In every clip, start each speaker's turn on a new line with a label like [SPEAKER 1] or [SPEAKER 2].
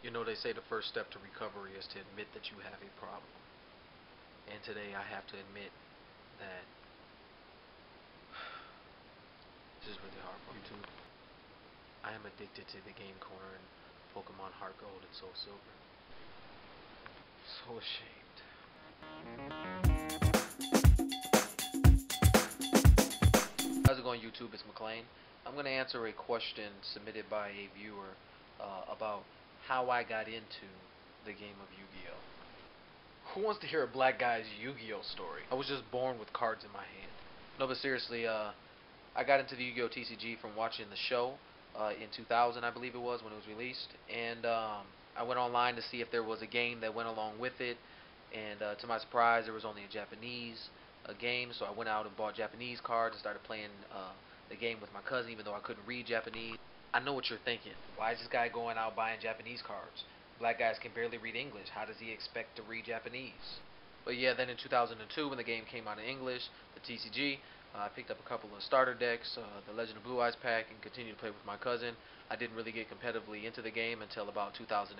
[SPEAKER 1] You know, they say the first step to recovery is to admit that you have a problem. And today I have to admit that this is really hard for YouTube. I am addicted to the Game Corner and Pokemon Heart Gold and Soul Silver. So ashamed. How's it going, YouTube? It's McLean. I'm going to answer a question submitted by a viewer about how I got into the game of Yu-Gi-Oh! Who wants to hear a black guy's Yu-Gi-Oh! Story? I was just born with cards in my hand. No, but seriously, I got into the Yu-Gi-Oh! TCG from watching the show in 2000, I believe it was, when it was released. And I went online to see if there was a game that went along with it. And to my surprise, there was only a Japanese game. So I went out and bought Japanese cards and started playing the game with my cousin, even though I couldn't read Japanese. I know what you're thinking. Why is this guy going out buying Japanese cards? Black guys can barely read English. How does he expect to read Japanese? But yeah, then in 2002, when the game came out in English, the TCG, I picked up a couple of starter decks, the Legend of Blue Eyes pack, and continued to play with my cousin. I didn't really get competitively into the game until about 2005.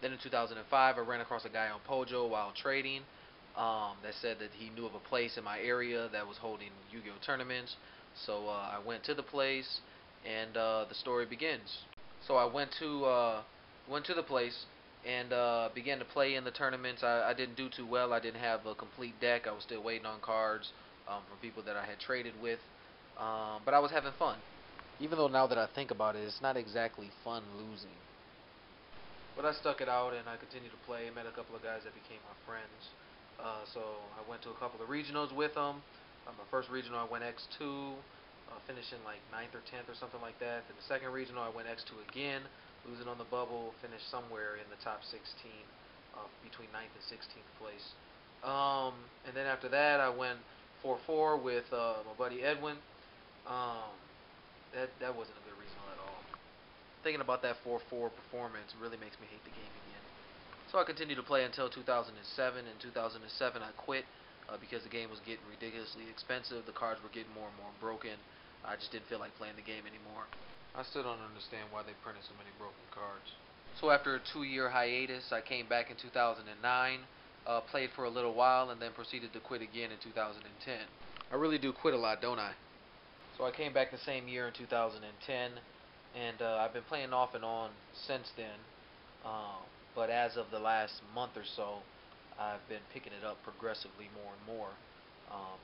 [SPEAKER 1] Then in 2005, I ran across a guy on Pojo while trading that said that he knew of a place in my area that was holding Yu-Gi-Oh! Tournaments. So I went to the place, and the story begins. So I went to the place and began to play in the tournaments. I didn't do too well. I didn't have a complete deck. I was still waiting on cards from people that I had traded with. But I was having fun. Even though now that I think about it, it's not exactly fun losing. But I stuck it out and I continued to play. Met a couple of guys that became my friends. So I went to a couple of regionals with them. My first regional I went X2, finishing like 9th or 10th or something like that. Then the second regional I went X2 again, losing on the bubble, finished somewhere in the top 16, between 9th and 16th place. And then after that I went 4-4 with my buddy Edwin. That wasn't a good regional at all. Thinking about that 4-4 performance really makes me hate the game again. So I continued to play until 2007. In 2007 I quit because the game was getting ridiculously expensive. The cards were getting more and more broken. I just didn't feel like playing the game anymore. I still don't understand why they printed so many broken cards. So after a 2-year hiatus, I came back in 2009, played for a little while, and then proceeded to quit again in 2010. I really do quit a lot, don't I? So I came back the same year in 2010, and I've been playing off and on since then. But as of the last month or so, I've been picking it up progressively more and more.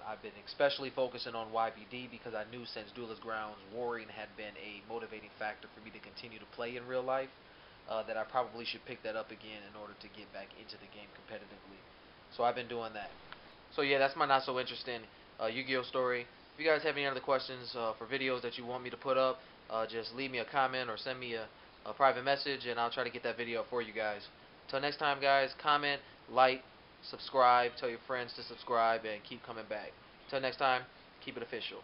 [SPEAKER 1] I've been especially focusing on YBD because I knew since Duelist Grounds, warring had been a motivating factor for me to continue to play in real life, that I probably should pick that up again in order to get back into the game competitively. So I've been doing that. So yeah, that's my not so interesting Yu-Gi-Oh! Story. If you guys have any other questions for videos that you want me to put up, just leave me a comment or send me a private message and I'll try to get that video up for you guys. Until next time, guys, comment, like, subscribe, tell your friends to subscribe, and keep coming back. Until next time, keep it official.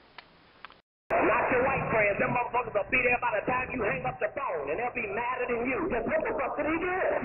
[SPEAKER 2] Not your white friends. Them motherfuckers will be there by the time you hang up the phone, and they'll be madder than you. Just what the fuck did he do?